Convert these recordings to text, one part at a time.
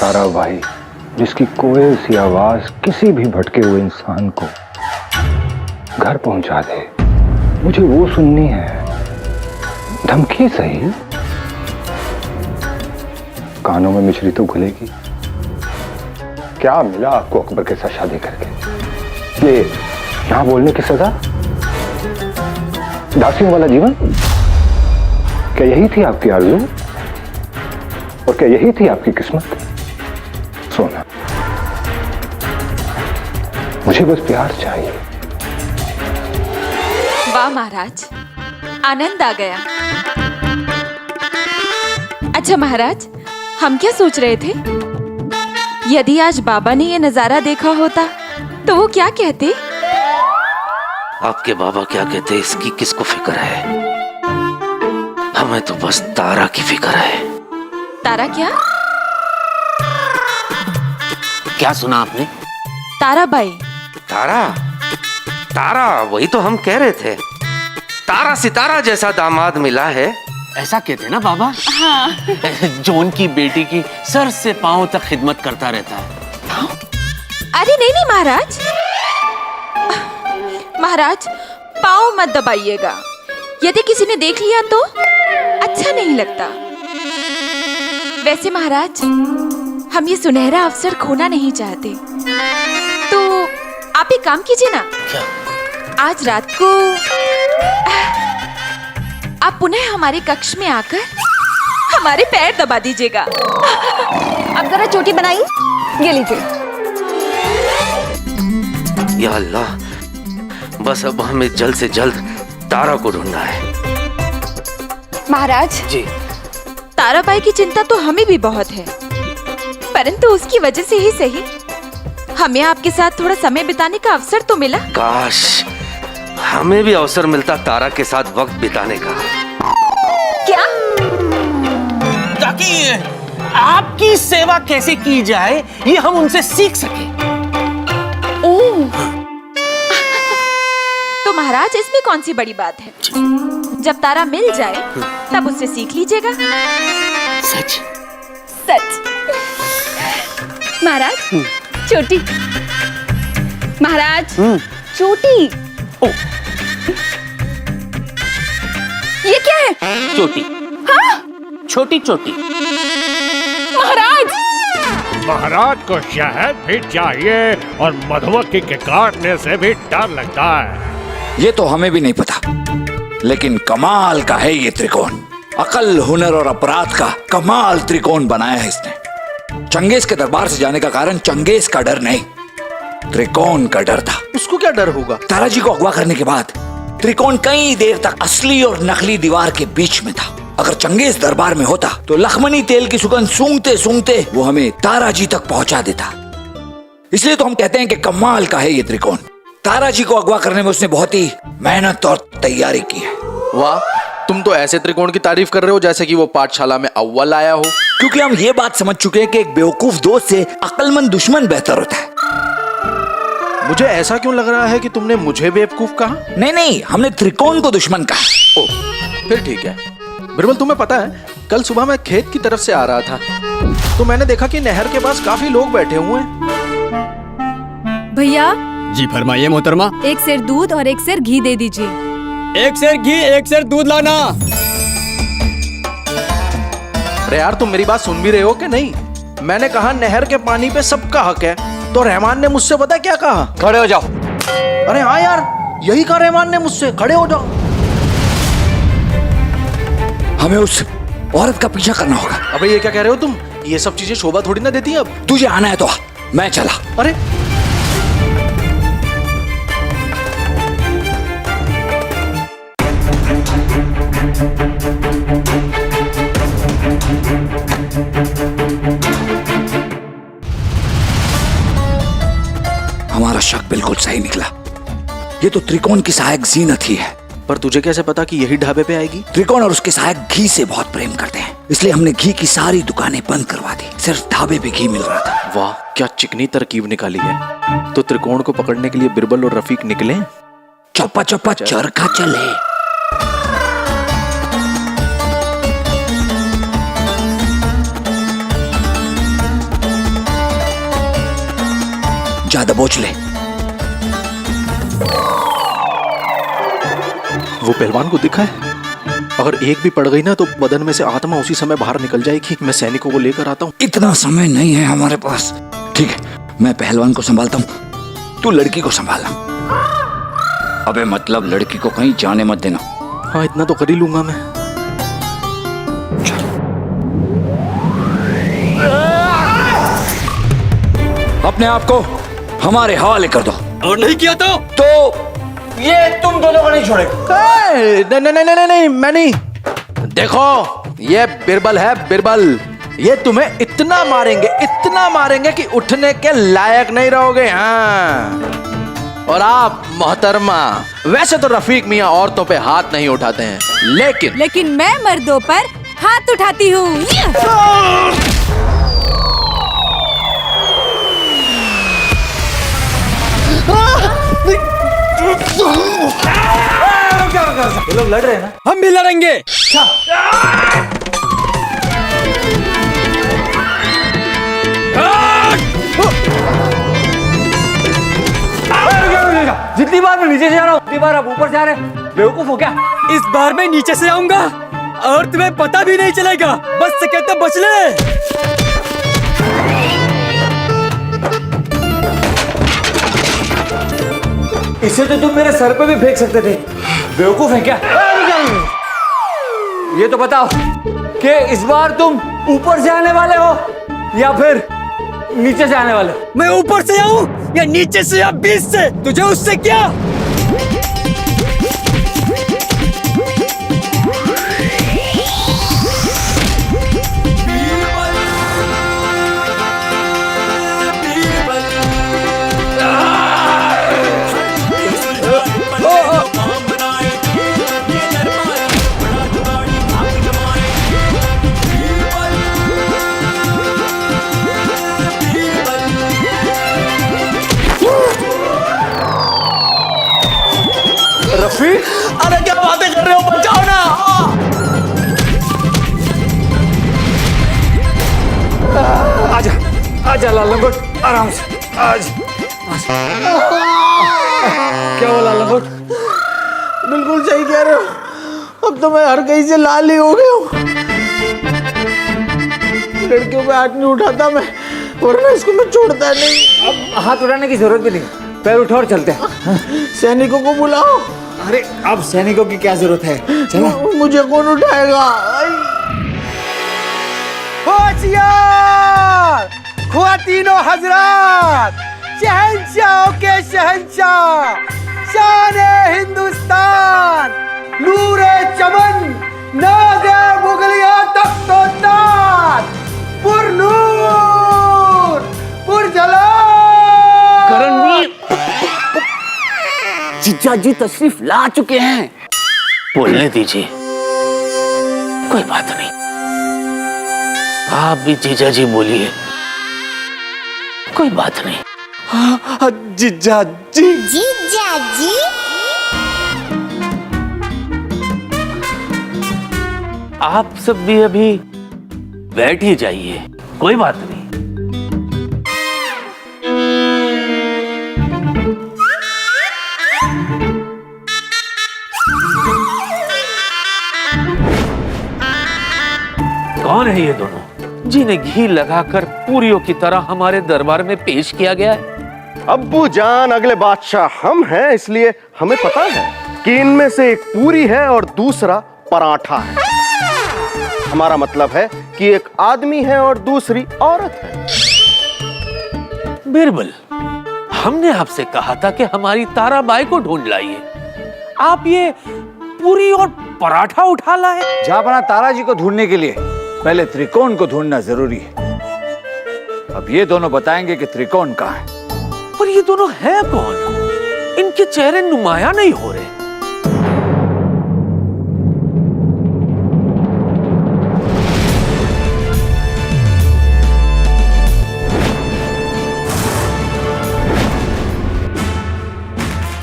ताराबाई, जिसकी कोयल सी आवाज किसी भी भटके हुए इंसान को घर पहुंचा दे। मुझे वो सुननी है, धमकी सही, कानों में मिश्री तो घुलेगी। क्या मिला आपको अकबर के साथ शादी करके? ये ना बोलने की सजा, दासियों वाला जीवन? क्या यही थी आपकी आरज़ू? और क्या यही थी आपकी किस्मत? सोना, मुझे बस प्यार चाहिए। वाह महाराज, आनंद आ गया। अच्छा महाराज, हम क्या सोच रहे थे, यदि आज बाबा ने ये नजारा देखा होता तो वो क्या कहते? आपके बाबा क्या कहते इसकी किसको फिक्र है? हमें तो बस तारा की फिक्र है। तारा क्या? क्या सुना आपने? ताराबाई। तारा? तारा, वही तो हम कह रहे थे। तारा सितारा जैसा दामाद मिला है, ऐसा कहते ना बाबा। हाँ। जॉन की बेटी की सर से पांव तक खिदमत करता रहता है। अरे नहीं नहीं महाराज, महाराज पाँव मत दबाइएगा, यदि किसी ने देख लिया तो अच्छा नहीं लगता। वैसे महाराज, हम ये सुनहरा अवसर खोना नहीं चाहते, तो आप एक काम कीजिए ना। क्या? आज रात को आप पुनः हमारे कक्ष में आकर हमारे पैर दबा दीजिएगा। अब जरा चोटी बनाई, ये लीजिए। या अल्लाह, बस अब हमें जल्द से जल्द तारा को ढूंढना है। महाराज जी। ताराबाई की चिंता तो हमें भी बहुत है, परंतु उसकी वजह से ही सही हमें आपके साथ थोड़ा समय बिताने का अवसर तो मिला। काश हमें भी अवसर मिलता तारा के साथ वक्त बिताने का। क्या? ताकि आपकी सेवा कैसे की जाए ये हम उनसे सीख सके। तो महाराज, इसमें कौन सी बड़ी बात है? जब तारा मिल जाए तब उससे सीख लीजिएगा। सच सच। महाराज चोटी। महाराज चोटी। ओ, ये क्या है? चोटी। हाँ? छोटी चोटी। महाराज, महाराज को शहद भी चाहिए और मधुमक्खी के काटने से भी डर लगता है। ये तो हमें भी नहीं पता, लेकिन कमाल का है ये त्रिकोण। अकल, हुनर और अपराध का कमाल त्रिकोण बनाया है इसने। चंगेज के दरबार से जाने का कारण चंगेज का डर नहीं, त्रिकोण का डर था। उसको क्या डर होगा? तारा जी को अगवा करने के बाद त्रिकोण कई देर तक असली और नकली दीवार के बीच में था। अगर चंगेज दरबार में होता तो लखमनी तेल की सुगंध सूंघते सूंघते वो हमें तारा जी तक पहुंचा देता। इसलिए तो हम कहते हैं कि कमाल का है ये त्रिकोण। तारा जी को अगवा करने में उसने बहुत ही मेहनत और तैयारी की है। वाह, तुम तो ऐसे त्रिकोण की तारीफ कर रहे हो जैसे कि वो पाठशाला में अव्वल आया हो। क्योंकि हम ये बात समझ चुके हैं कि एक बेवकूफ दोस्त से अक्लमंद दुश्मन बेहतर होता है। मुझे ऐसा क्यों लग रहा है कि तुमने मुझे बेवकूफ कहा? नहीं, हमने त्रिकोण को दुश्मन कहा। ओ, फिर ठीक है। बिरबल, तुम्हें पता है, कल सुबह मैं खेत की तरफ से आ रहा था तो मैंने देखा कि नहर के पास काफी लोग बैठे हुए हैं। भैया जी फरमाइए मोहतरमा। एक सेर दूध और एक सेर घी दे दीजिए। एक सेर घी एक सेर दूध लाना। अरे यार, तुम मेरी बात सुन भी रहे हो कि नहीं? मैंने कहा नहर के पानी पे सबका हक है, तो रहमान ने मुझसे पता क्या कहा? खड़े हो जाओ। अरे हाँ यार, यही कहा रहमान ने मुझसे, खड़े हो जाओ। हमें उस औरत का पीछा करना होगा। अबे ये क्या कह रहे हो तुम? ये सब चीजें शोभा थोड़ी ना देती हैं। अब तुझे आना है तो आ, मैं चला। अरे हमारा शक बिल्कुल सही निकला। ये तो त्रिकोण की सहायक जीनत ही है। पर तुझे कैसे पता कि यही ढाबे पे आएगी? त्रिकोण और उसके सहायक घी से बहुत प्रेम करते हैं, इसलिए हमने घी की सारी दुकानें बंद करवा दी। सिर्फ ढाबे पे घी मिल रहा था। वाह, क्या चिकनी तरकीब निकाली है। तो त्रिकोण को पकड़ने के लिए बिरबल और रफीक निकले। चप्पा चप्पा चरखा चले। जा दबोच ले। वो पहलवान को दिखा है? अगर एक भी पड़ गई ना तो बदन में से आत्मा उसी समय बाहर निकल जाएगी। मैं सैनिकों को लेकर आता हूँ। इतना समय नहीं है हमारे पास। ठीक है, मैं पहलवान को संभालता हूँ, तू लड़की को संभालना। अबे मतलब लड़की को कहीं जाने मत देना। हाँ, इतना तो कर ही लूंगा मैं। अपने आप को हमारे हवाले कर दो। और नहीं किया तो ये तुम दोनों को नहीं छोड़ेगा। नहीं, मैं नहीं। देखो, ये बिरबल है, बिरबल। ये तुम्हें इतना मारेंगे कि उठने के लायक नहीं रहोगे। हाँ, और आप मोहतरमा, वैसे तो रफीक मियाँ औरतों पे हाथ नहीं उठाते हैं, लेकिन मैं मर्दों पर हाथ उठाती हूँ। ये लोग लड़ रहे हैं ना, हम भी लड़ेंगे। जितनी बार मैं नीचे से आ रहा हूँ उतनी बार आप ऊपर से आ रहे हैं। बेवकूफ हो क्या? इस बार मैं नीचे से आऊंगा और तुम्हें पता भी नहीं चलेगा। बच सके तो बच ले। इसे तो तुम मेरे सर पे भी फेंक सकते थे। बेवकूफ है क्या? ये तो बताओ कि इस बार तुम ऊपर से आने वाले हो या फिर नीचे से आने वाले हो? मैं ऊपर से आऊं या नीचे से या बीच से, तुझे उससे क्या? रफीक, अरे क्या बातें कर रहे हो, बचाओ ना। आजा आजा लाल लंगोट, आराम से। आज क्या हुआ लाल लंगोट? बिल्कुल सही कह रहे हो। अब तो मैं हर कहीं से लाल ही हो गया हूँ। लड़कियों पे हाथ नहीं उठाता मैं, वरना इसको मैं छोड़ता नहीं। अब हाथ उठाने की जरूरत भी नहीं, पैर उठा और चलते हैं। सैनिकों को बुलाओ। अरे अब सैनिकों की क्या जरूरत है, चलो। मुझे कौन उठाएगा? होशियार ख्वातीनो हजरात, शहंशाहों के शहंशाह, शान-ए हिंदुस्तान, नूरे चमन, नाज़े मुगलिया तख्तो-ताज, पुरनूर, पुरजलाल। करणवीर, जीजा जी तशरीफ ला चुके हैं। बोलने दीजिए, कोई बात नहीं। आप भी जीजा जी बोलिए, कोई बात नहीं। जीजा जी। जीजा जी। आप सब भी अभी बैठ ही जाइए, कोई बात नहीं। कौन है ये दोनों जिन्हें घी लगाकर पूरियों की तरह हमारे दरबार में पेश किया गया है? अब्बू जान, अगले बादशाह हम हैं, इसलिए हमें पता है कि इनमें से एक पूरी है और दूसरा पराठा है। हमारा मतलब है कि एक आदमी है और दूसरी औरत है। बिरबल, हमने आपसे कहा था कि हमारी ताराबाई को ढूंढ लाइए। आप ये पूरी और पराठा उठा लाए। जहां तारा जी को ढूंढने के लिए पहले त्रिकोण को ढूंढना जरूरी है। अब ये दोनों बताएंगे कि त्रिकोण कहाँ है। पर ये दोनों हैं कौन? इनके चेहरे नुमाया नहीं हो रहे।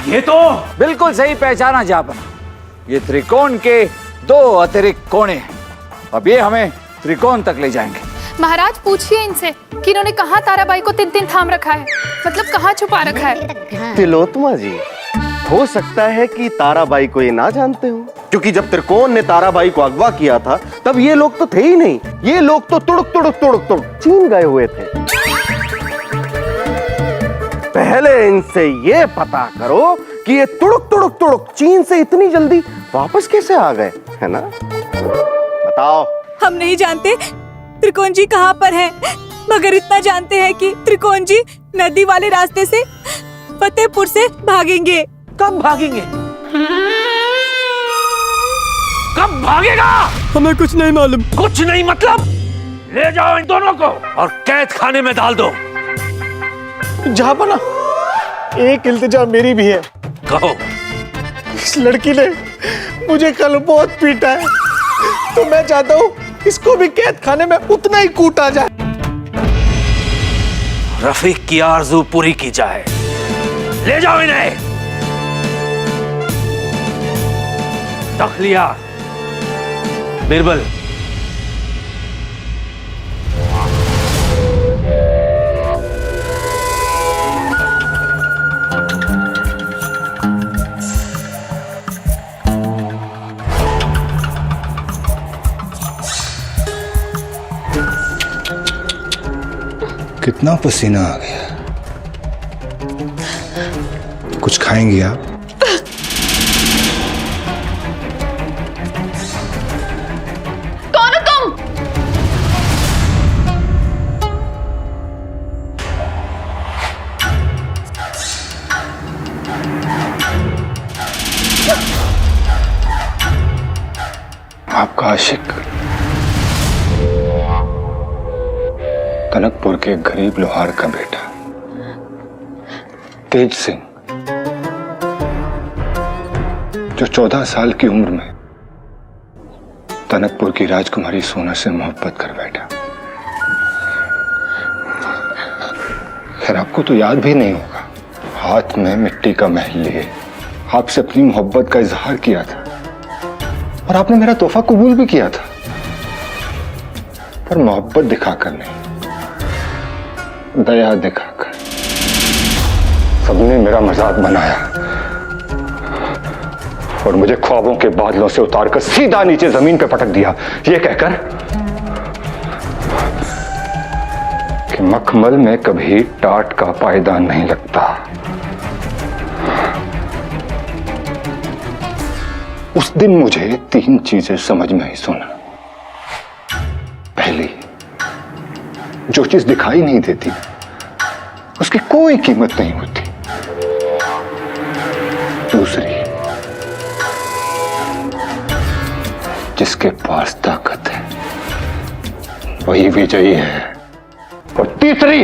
ये तो बिल्कुल सही पहचाना जापना। ये त्रिकोण के दो अतिरिक्त कोने हैं। अब ये हमें त्रिकोण तक ले जाएंगे। महाराज पूछिए इनसे कि इन्होंने कहाँ ताराबाई को 3 थाम रखा है, मतलब कहाँ छुपा रखा है। तिलोत्तमा जी, हो सकता है कि ताराबाई को ये ना जानते हो, क्योंकि जब त्रिकोण ने ताराबाई को अगवा किया था तब ये लोग तो थे ही नहीं। ये लोग तो तुड़क चीन गए हुए थे। पहले इनसे ये पता करो कि ये तुड़क चीन से इतनी जल्दी वापस कैसे आ गए, है ना? बताओ। हम नहीं जानते त्रिकोण जी कहाँ पर हैं, मगर इतना जानते हैं कि त्रिकोण जी नदी वाले रास्ते से फतेहपुर से भागेंगे। कब भागेंगे? कब भागेगा? हमें कुछ नहीं मालूम। कुछ नहीं मतलब? ले जाओ इन दोनों को और कैद खाने में डाल दो। जहापना, एक इल्तिजा मेरी भी है। कहो। इस लड़की ने मुझे कल बहुत पीटा है, तो मैं चाहता हूँ इसको भी कैद खाने में उतना ही कूटा जाए। रफीक की आरज़ू पूरी की जाए। ले जाओ इन्हें। तखलिया, बिरबल, कितना पसीना आ गया। कुछ खाएंगी आप? कौन हो तुम? आपका आशिक, टनकपुर के गरीब लोहार का बेटा तेज सिंह, जो 14 साल की उम्र में टनकपुर की राजकुमारी सोना से मोहब्बत कर बैठा। खैर, आपको तो याद भी नहीं होगा, हाथ में मिट्टी का महल लिए आपसे अपनी मोहब्बत का इजहार किया था और आपने मेरा तोहफा कबूल भी किया था, पर मोहब्बत दिखाकर नहीं, दया दिखाकर। सबने मेरा मजाक बनाया और मुझे ख्वाबों के बादलों से उतारकर सीधा नीचे जमीन पे पटक दिया, ये कहकर कि मखमल में कभी टाट का पायदान नहीं लगता। उस दिन मुझे 3 चीजें समझ में आई सोना। पहली, जो चीज दिखाई नहीं देती उसकी कोई कीमत नहीं होती। दूसरी, जिसके पास ताकत है वही विजयी है। और तीसरी,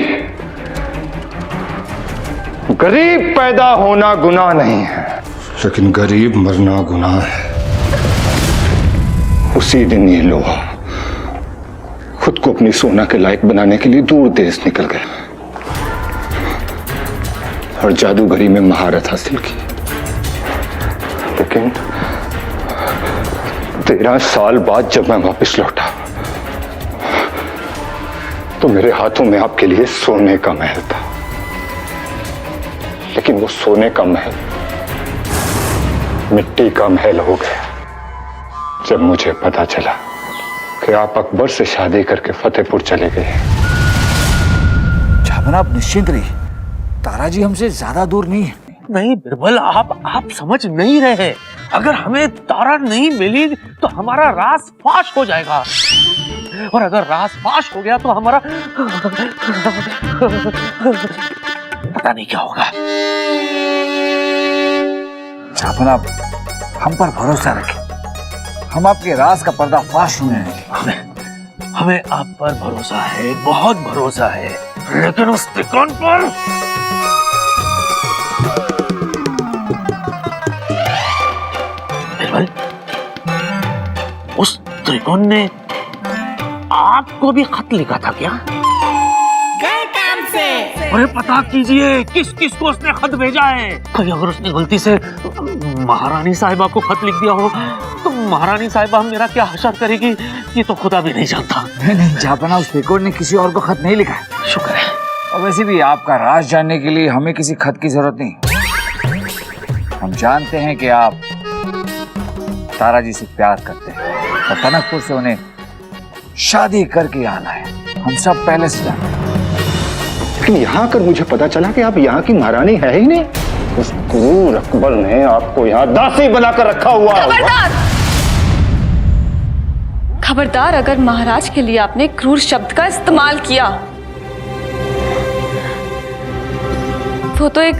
गरीब पैदा होना गुनाह नहीं है, लेकिन गरीब मरना गुनाह है। उसी दिन ये लोहा खुद को अपनी सोना के लायक बनाने के लिए दूर देश निकल गया और जादूगरी में महारत हासिल की। लेकिन 13 साल बाद जब मैं वापस लौटा तो मेरे हाथों में आपके लिए सोने का महल था, लेकिन वो सोने का महल मिट्टी का महल हो गया जब मुझे पता चला कि आप अकबर से शादी करके फतेहपुर चले गए। छापना, आप निश्चिंत रहिए, ताराजी हमसे ज्यादा दूर नहीं है। नहीं बिरबल, आप समझ नहीं रहे। अगर हमें तारा नहीं मिली तो हमारा राज फाश हो जाएगा, और अगर राज फाश हो गया तो हमारा पता नहीं क्या होगा। छापना, हम पर भरोसा रखें, हम आपके राज का पर्दा फाश होने देंगे। हमें आप पर भरोसा है, बहुत भरोसा है, लेकिन उस त्रिकोण पर बिरबल, उस त्रिकोण ने आपको भी खत लिखा था क्या? गए काम से। अरे पता कीजिए किस किस को उसने खत भेजा है। कहीं अगर उसने गलती से महारानी साहिबा को खत लिख दिया हो तो महारानी साहिबा मेरा क्या हशर करेगी ये तो खुदा भी नहीं जानता। नहीं जहापना, उस त्रिकोण ने किसी और को खत नहीं लिखा है। शुक्र है। और वैसे भी आपका राज जानने के लिए हमें किसी खत की जरूरत नहीं। हम जानते हैं कि आप तारा जी से प्यार करते हैं और टनकपुर से उन्हें शादी करके आना है। हम सब पहले से जानते हैं। लेकिन यहाँ आकर मुझे पता चला कि आप यहाँ की महारानी है ही नहीं। उस क्रूर अकबर ने आपको यहाँ दासी बनाकर रखा हुआ है। खबरदार! खबरदार, अगर महाराज के लिए आपने क्रूर शब्द का इस्तेमाल किया, वो तो एक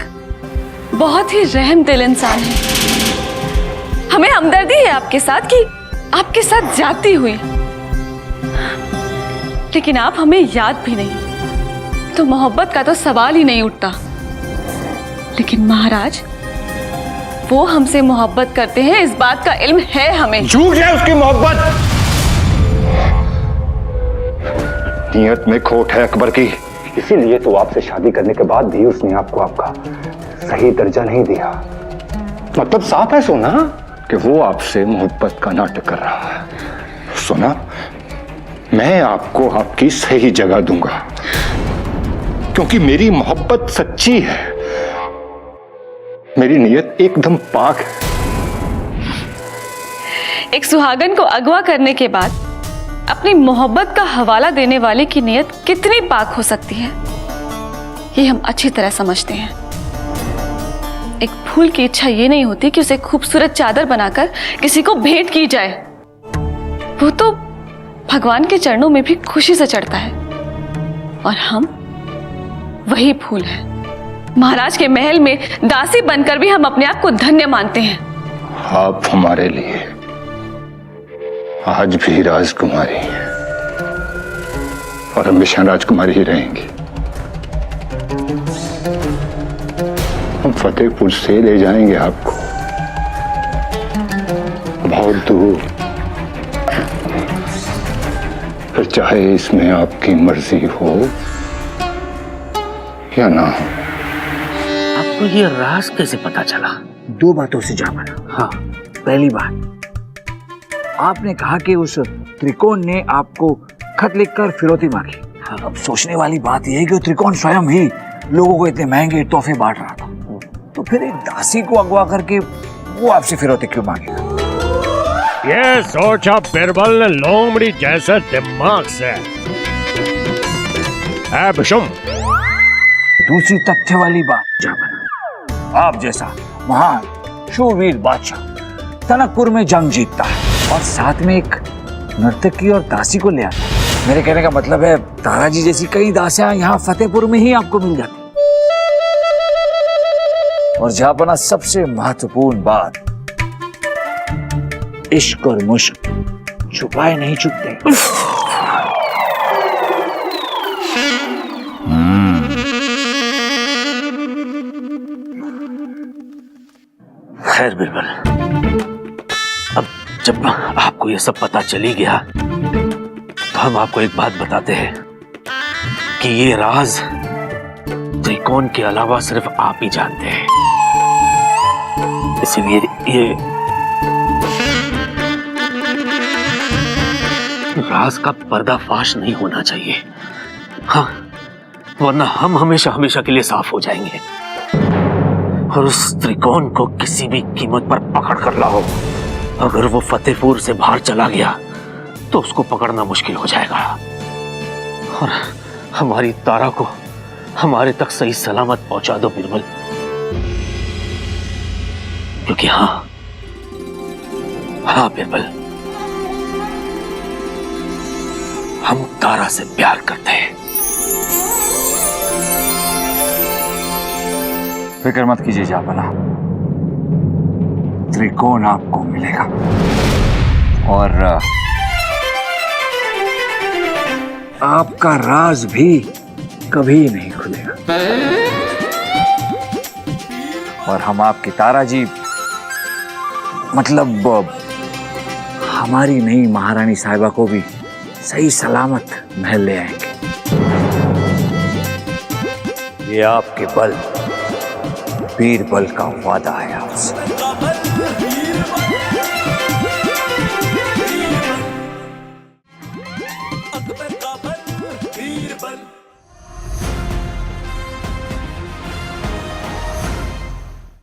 बहुत ही रहमदिल इंसान है। हमें हमदर्दी है आपके साथ कि आपके साथ जाती हुई, लेकिन आप हमें याद भी नहीं, तो मोहब्बत का तो सवाल ही नहीं उठता। लेकिन महाराज, वो हमसे मोहब्बत करते हैं, इस बात का इल्म है हमें। झूठ है उसकी मोहब्बत। नियत में खोट है अकबर की, इसीलिए तो आपसे शादी करने के बाद भी उसने आपको आपका सही दर्जा नहीं दिया। मतलब साफ है सोना कि वो आपसे मोहब्बत का नाटक कर रहा है। सोना, मैं आपको आपकी सही जगह दूंगा, क्योंकि मेरी मोहब्बत सच्ची है, मेरी नीयत एकदम पाक है। एक सुहागन को अगवा करने के बाद अपनी मोहब्बत का हवाला देने वाले की नीयत कितनी पाक हो सकती है, ये हम अच्छी तरह समझते हैं। एक फूल की इच्छा ये नहीं होती कि उसे खूबसूरत चादर बनाकर किसी को भेंट की जाए, वो तो भगवान के चरणों में भी खुशी से चढ़ता है। और हम वही फूल हैं। महाराज के महल में दासी बनकर भी हम अपने आप को धन्य मानते हैं। आप हमारे लिए आज भी राजकुमारी हैं और हमेशा राजकुमारी ही रहेंगी। हम फतेहपुर से ले जाएंगे आपको बहुत दूर, फिर चाहे इसमें आपकी मर्जी हो या ना हो। आपको ये राज कैसे पता चला? दो बातों से जाना। हाँ, पहली बात, आपने कहा कि उस त्रिकोण ने आपको खत लिखकर फिरौती मांगी। हाँ। अब सोचने वाली बात यह है कि वो त्रिकोण स्वयं ही लोगों को इतने महंगे तोहफे बांट रहा था, तो फिर एक दासी को अगवा करके वो आपसे फिरौती क्यों मांगेगा? ये सोचा बिरबल ने लोमड़ी जैसे दिमाग से। बिशुम, दूसरी तथ्य वाली बात जाना, आप जैसा महान शूरवीर बादशाह टनकपुर में जंग जीतता है और साथ में एक नर्तकी और दासी को ले आता है। मेरे कहने का मतलब है तारा जी जैसी कई दासियां यहाँ फतेहपुर में ही आपको मिल जाती। और जहापना सबसे महत्वपूर्ण बात, इश्क और मुश्क छुपाए नहीं छुपते। खैर बिरबल, अब जब आपको ये सब पता चली गया तो हम आपको एक बात बताते हैं कि ये राज त्रिकोण के अलावा सिर्फ आप ही जानते हैं। इसलिए ये राज का पर्दाफाश नहीं होना चाहिए। हाँ, वरना हम हमेशा हमेशा के लिए साफ हो जाएंगे और उस त्रिकोण को किसी भी कीमत पर पकड़ कर लाओ। अगर वो फतेहपुर से बाहर चला गया तो उसको पकड़ना मुश्किल हो जाएगा और हमारी तारा को हमारे तक सही सलामत पहुंचा दो बिरबल, क्योंकि हाँ बिरबल, हम तारा से प्यार करते हैं। फिक्र मत कीजिए जापना, त्रिकोण आपको मिलेगा और आपका राज भी कभी नहीं खुलेगा। और हम आपकी तारा जी, मतलब हमारी नई महारानी साहिबा को भी सही सलामत महल ले आएंगे। ये आपके बल बीरबल का वादा है आपसे।